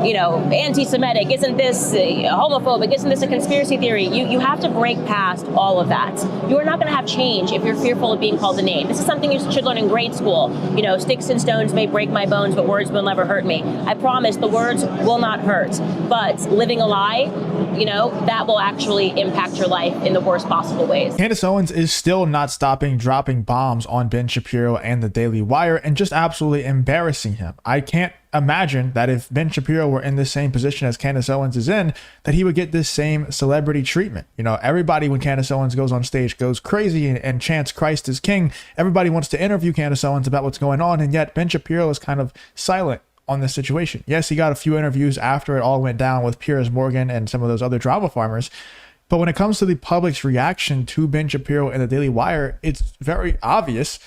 anti-Semitic? Isn't this homophobic? Isn't this a conspiracy theory? You have to break past all of that. You are not going to have change if you're fearful of being called a name. This is something you should learn in grade school. Sticks and stones may break my bones, but words will never hurt me. I promise the words will not hurt. But living a lie, that will actually impact your life in the worst possible ways. Candace Owens is still not stopping dropping bombs on Ben Shapiro and the Daily Wire and just absolutely embarrassing him. I can't imagine that if Ben Shapiro were in the same position as Candace Owens is in, that he would get this same celebrity treatment. Everybody, when Candace Owens goes on stage, goes crazy and chants Christ is King. Everybody wants to interview Candace Owens about what's going on, and yet Ben Shapiro is kind of silent on this situation. Yes, he got a few interviews after it all went down with Piers Morgan and some of those other drama farmers. But when it comes to the public's reaction to Ben Shapiro and the Daily Wire, it's very obvious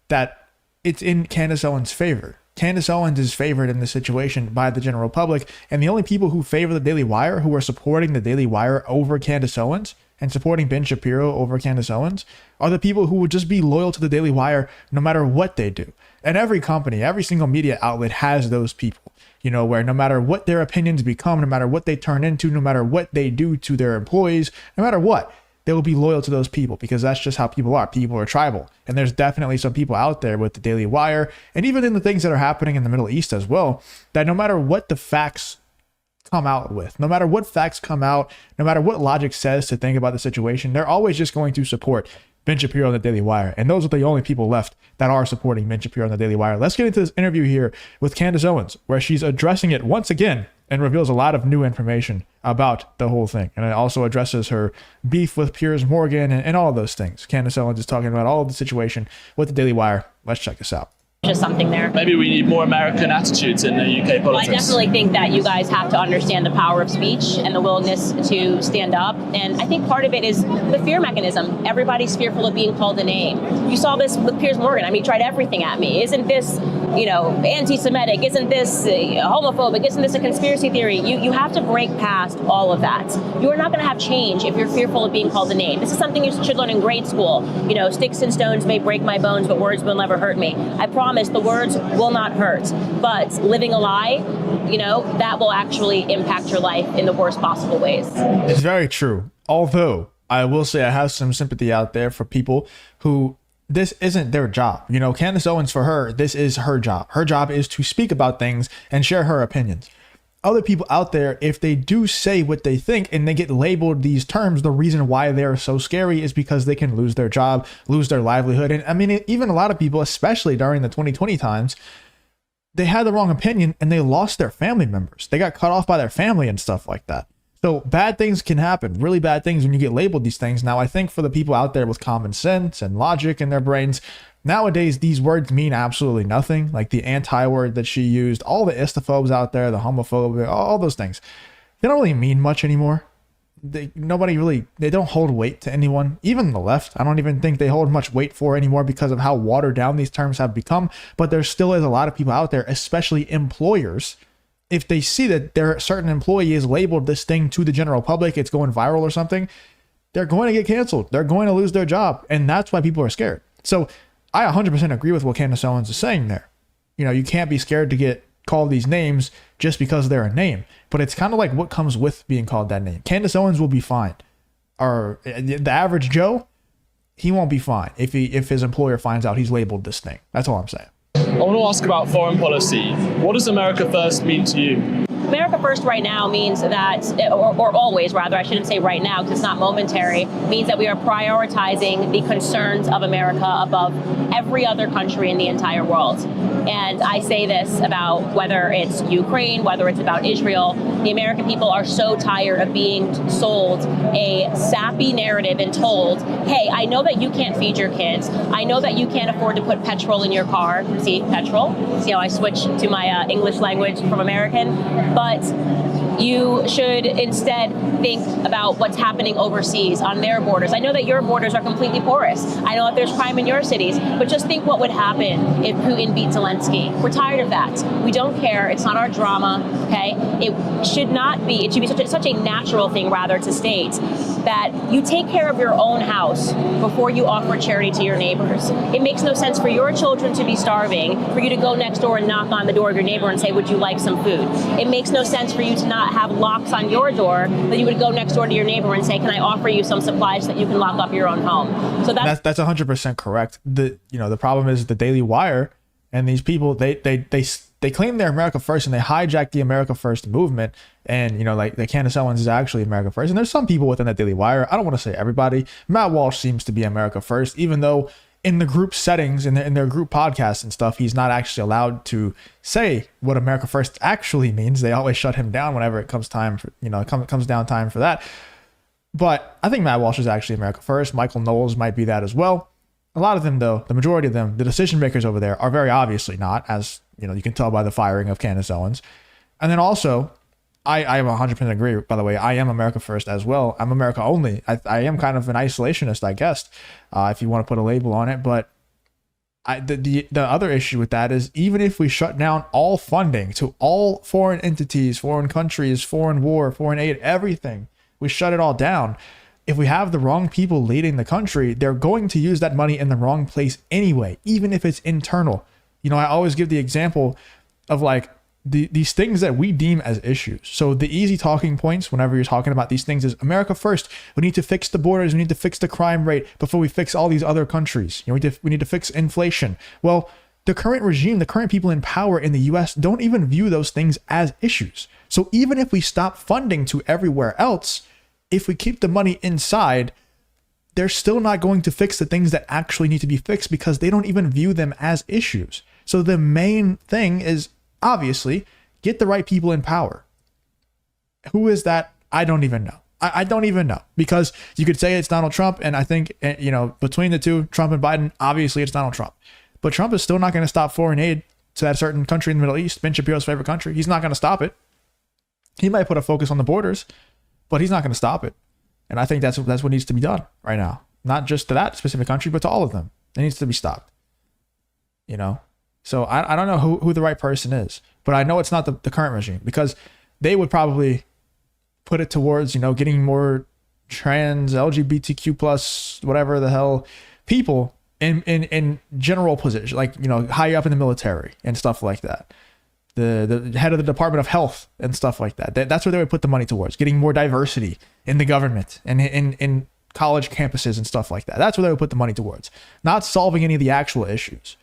that it's in Candace Owens' favor. Candace Owens is favored in this situation by the general public, and the only people who favor the Daily Wire, who are supporting the Daily Wire over Candace Owens and supporting Ben Shapiro over Candace Owens, are the people who would just be loyal to the Daily Wire no matter what they do. And every company, every single media outlet has those people, where no matter what their opinions become, no matter what they turn into, no matter what they do to their employees, no matter what, they will be loyal to those people, because that's just how people are. People are tribal. And there's definitely some people out there with the Daily Wire, and even in the things that are happening in the Middle East as well, that no matter what the facts come out with, no matter what facts come out, no matter what logic says to think about the situation, they're always just going to support Ben Shapiro and the Daily Wire. And those are the only people left that are supporting Ben Shapiro and the Daily Wire. Let's get into this interview here with Candace Owens, where she's addressing it once again and reveals a lot of new information about the whole thing. And it also addresses her beef with Piers Morgan and all of those things. Candace Owens is talking about all of the situation with the Daily Wire. Let's check this out. Just something there. Maybe we need more American attitudes in the UK politics. Well, I definitely think that you guys have to understand the power of speech and the willingness to stand up. And I think part of it is the fear mechanism. Everybody's fearful of being called a name. You saw this with Piers Morgan. He tried everything at me. Isn't this, anti-Semitic? Isn't this homophobic? Isn't this a conspiracy theory? You have to break past all of that. You are not going to have change if you're fearful of being called a name. This is something you should learn in grade school. Sticks and stones may break my bones, but words will never hurt me. I promise the words will not hurt. But living a lie, that will actually impact your life in the worst possible ways. It's very true. Although I will say I have some sympathy out there for people who this isn't their job. Candace Owens, for her, this is her job. Her job is to speak about things and share her opinions. Other people out there, if they do say what they think and they get labeled these terms, the reason why they're so scary is because they can lose their job, lose their livelihood. And even a lot of people, especially during the 2020 times, they had the wrong opinion and they lost their family members. They got cut off by their family and stuff like that. So bad things can happen, really bad things, when you get labeled these things. Now, I think for the people out there with common sense and logic in their brains, nowadays, these words mean absolutely nothing. Like the anti-word that she used, all the istophobes out there, the homophobic, all those things, they don't really mean much anymore. They don't hold weight to anyone, even the left. I don't even think they hold much weight for anymore because of how watered down these terms have become. But there still is a lot of people out there, especially employers, if they see that their certain employee is labeled this thing to the general public, it's going viral or something, they're going to get canceled. They're going to lose their job. And that's why people are scared. So I 100% agree with what Candace Owens is saying there. You can't be scared to get called these names just because they're a name. But it's kind of like what comes with being called that name. Candace Owens will be fine. Or the average Joe, he won't be fine if his employer finds out he's labeled this thing. That's all I'm saying. I want to ask about foreign policy. What does America First mean to you? America First right now means that, or always rather, I shouldn't say right now because it's not momentary, means that we are prioritizing the concerns of America above every other country in the entire world. And I say this about whether it's Ukraine, whether it's about Israel. The American people are so tired of being sold a sappy narrative and told, hey, I know that you can't feed your kids. I know that you can't afford to put petrol in your car. See, petrol. See how I switch to my English language from American? But You should instead think about what's happening overseas on their borders. I know that your borders are completely porous. I know that there's crime in your cities, but just think what would happen if Putin beat Zelensky. We're tired of that. We don't care. It's not our drama, okay? It should be such a natural thing, rather, to state that you take care of your own house before you offer charity to your neighbors. It makes no sense for your children to be starving, for you to go next door and knock on the door of your neighbor and say, would you like some food? It makes no sense for you to not have locks on your door, that you would go next door to your neighbor and say, can I offer you some supplies so that you can lock up your own home? So that's 100% correct. The problem is the Daily Wire and these people, they claim they're America First, and they hijack the America First movement. And, like Candace Owens is actually America First. And there's some people within that Daily Wire. I don't want to say everybody. Matt Walsh seems to be America First, even though in the group settings, in their group podcasts and stuff, he's not actually allowed to say what America First actually means. They always shut him down whenever it comes time for, comes down time for that. But I think Matt Walsh is actually America First. Michael Knowles might be that as well. A lot of them, though, the majority of them, the decision makers over there are very obviously not, as you can tell by the firing of Candace Owens. And then also, I 100% agree, by the way. I am America First as well. I'm America only. I am kind of an isolationist, I guess, if you want to put a label on it. But the other issue with that is, even if we shut down all funding to all foreign entities, foreign countries, foreign war, foreign aid, everything, we shut it all down. If we have the wrong people leading the country, they're going to use that money in the wrong place anyway, even if it's internal. I always give the example of these things that we deem as issues. So the easy talking points whenever you're talking about these things is America first. We need to fix the borders. We need to fix the crime rate before we fix all these other countries. We need to fix inflation. Well, the current regime, the current people in power in the US don't even view those things as issues. So even if we stop funding to everywhere else, if we keep the money inside, they're still not going to fix the things that actually need to be fixed, because they don't even view them as issues. So the main thing is, obviously, get the right people in power. Who is that? I don't even know. I don't even know, because you could say it's Donald Trump, and I think, between the two, Trump and Biden, obviously it's Donald Trump. But Trump is still not going to stop foreign aid to that certain country in the Middle East, Ben Shapiro's favorite country. He's not going to stop it. He might put a focus on the borders, but he's not going to stop it. And I think that's what needs to be done right now. Not just to that specific country, but to all of them. It needs to be stopped. So I don't know who the right person is, but I know it's not the current regime, because they would probably put it towards, getting more trans, LGBTQ plus, whatever the hell, people in general position, high up in the military and stuff like that. The head of the Department of Health and stuff like that. That's where they would put the money towards, getting more diversity in the government and in college campuses and stuff like that. That's where they would put the money towards, not solving any of the actual issues.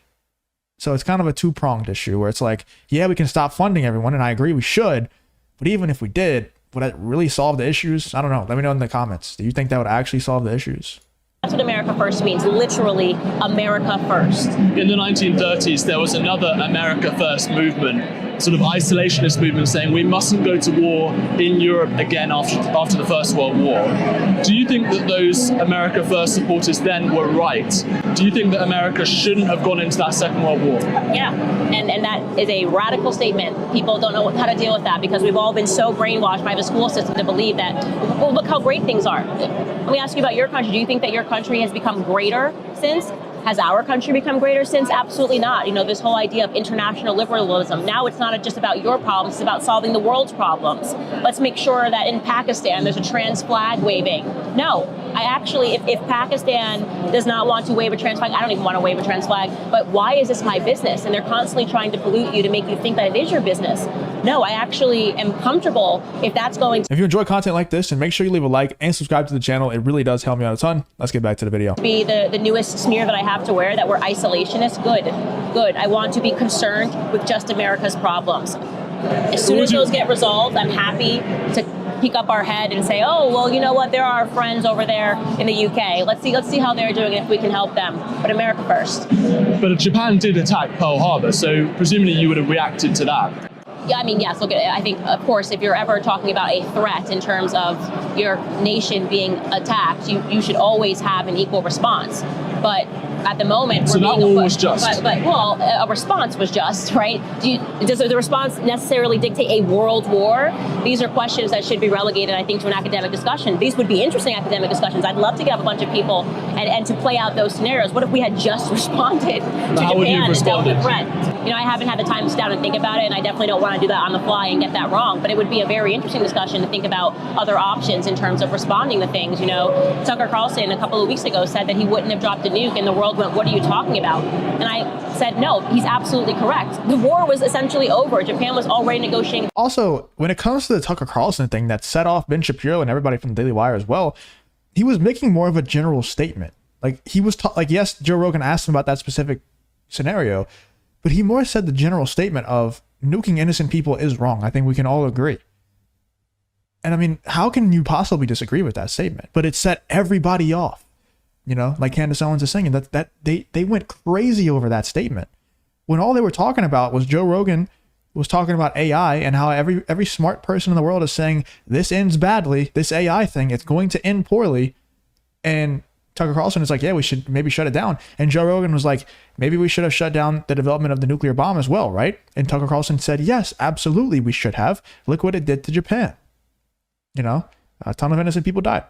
So it's kind of a two-pronged issue where it's we can stop funding everyone, and I agree we should, but even if we did, would that really solve the issues? I don't know. Let me know in the comments. Do you think that would actually solve the issues? That's what America First means, literally America First. In the 1930s, there was another America First movement, sort of isolationist movement, saying we mustn't go to war in Europe again after the First World War. Do you think that those America First supporters then were right? Do you think that America shouldn't have gone into that Second World War? Yeah, and that is a radical statement. People don't know how to deal with that, because we've all been so brainwashed by the school system to believe that, well, look how great things are. Let me ask you about your country. Do you think that your country has become greater since? Has our country become greater since? Absolutely not. This whole idea of international liberalism. Now it's not just about your problems, it's about solving the world's problems. Let's make sure that in Pakistan there's a trans flag waving. No, I actually, if Pakistan does not want to wave a trans flag, I don't even want to wave a trans flag, but why is this my business? And they're constantly trying to pollute you to make you think that it is your business. No, I actually am comfortable if that's going to If you enjoy content like this, and make sure you leave a like and subscribe to the channel. It really does help me out a ton. Let's get back to the video. be the newest smear that I have to wear, that we're isolationist. Good. I want to be concerned with just America's problems. As soon as those get resolved, I'm happy to peek up our head and say, oh, well, you know what? There are friends over there in the UK. Let's see how they're doing, if we can help them. But America first. But Japan did attack Pearl Harbor, so presumably you would have reacted to that. Yeah, I mean, yes, look, I think, of course, if you're ever talking about a threat in terms of your nation being attacked, you should always have an equal response. But at the moment. So that war was just. But well, a response was just, right? Does the response necessarily dictate a world war? These are questions that should be relegated, I think, to an academic discussion. These would be interesting academic discussions. I'd love to get a bunch of people and to play out those scenarios. What if we had just responded to Japan and dealt with the threat? You know, I haven't had the time to sit down and think about it, and I definitely don't want to do that on the fly and get that wrong. But it would be a very interesting discussion to think about other options in terms of responding to things. You know, Tucker Carlson a couple of weeks ago said that he wouldn't have dropped a nuke, and the world went, "What are you talking about?" And I said, no, he's absolutely correct. The war was essentially over. Japan was already negotiating. Also, when it comes to the Tucker Carlson thing that set off Ben Shapiro and everybody from the Daily Wire as well, he was making more of a general statement. Like he was like, yes, Joe Rogan asked him about that specific scenario, but he more said the general statement of nuking innocent people is wrong. I think we can all agree. And I mean, how can you possibly disagree with that statement? But it set everybody off. You know, like Candace Owens is saying, that they went crazy over that statement when all they were talking about was Joe Rogan was talking about AI and how every smart person in the world is saying this ends badly. This AI thing, it's going to end poorly. And Tucker Carlson is like, yeah, we should maybe shut it down. And Joe Rogan was like, maybe we should have shut down the development of the nuclear bomb as well, right? And Tucker Carlson said, yes, absolutely, we should have. Look what it did to Japan. You know, a ton of innocent people died.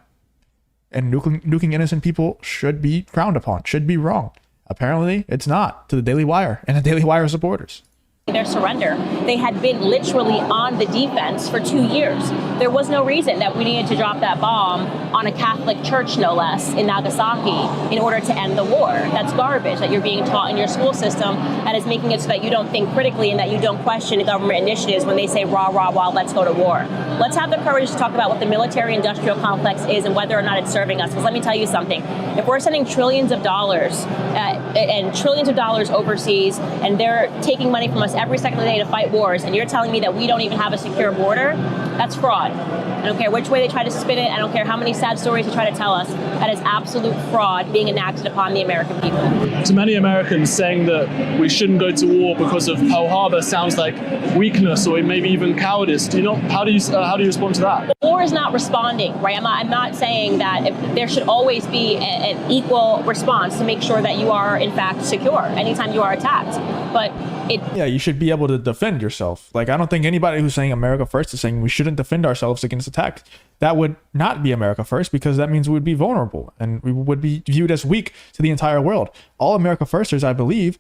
And nuking innocent people should be frowned upon, should be wrong. Apparently, it's not to the Daily Wire and the Daily Wire supporters. Their surrender. They had been literally on the defense for 2 years. There was no reason that we needed to drop that bomb on a Catholic church, no less, in Nagasaki in order to end the war. That's garbage that you're being taught in your school system that is making it so that you don't think critically and that you don't question government initiatives when they say, rah, rah, rah, let's go to war. Let's have the courage to talk about what the military-industrial complex is and whether or not it's serving us. Because let me tell you something. If we're sending trillions of dollars and trillions of dollars overseas and they're taking money from us every second of the day to fight wars, and you're telling me that we don't even have a secure border, that's fraud. I don't care which way they try to spin it. I don't care how many sad stories they try to tell us. That is absolute fraud being enacted upon the American people. To many Americans, saying that we shouldn't go to war because of Pearl Harbor sounds like weakness or maybe even cowardice. How do you respond to that? War is not responding, right? I'm not saying that there should always be an equal response to make sure that you are in fact secure anytime you are attacked. But yeah, you should be able to defend yourself. Like, I don't think anybody who's saying America first is saying we shouldn't defend ourselves against attacks. That would not be America first, because that means we would be vulnerable and we would be viewed as weak to the entire world. All America firsters, I believe,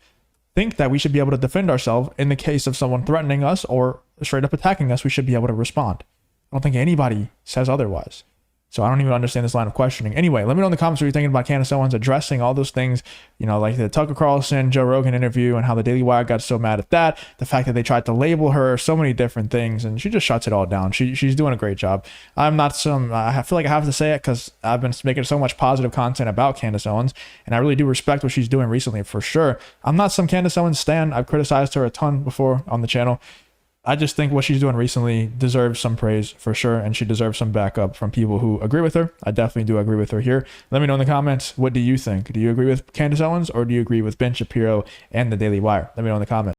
think that we should be able to defend ourselves in the case of someone threatening us or straight up attacking us. We should be able to respond. I don't think anybody says otherwise. So I don't even understand this line of questioning. Anyway, let me know in the comments what you're thinking about Candace Owens addressing all those things, you know, like the Tucker Carlson, Joe Rogan interview and how the Daily Wire got so mad at that. The fact that they tried to label her, so many different things, and she just shuts it all down. She's doing a great job. I feel like I have to say it because I've been making so much positive content about Candace Owens, and I really do respect what she's doing recently for sure. I'm not some Candace Owens stan. I've criticized her a ton before on the channel. I just think what she's doing recently deserves some praise for sure, and she deserves some backup from people who agree with her. I definitely do agree with her here. Let me know in the comments, what do you think? Do you agree with Candace Owens, or do you agree with Ben Shapiro and the Daily Wire? Let me know in the comments.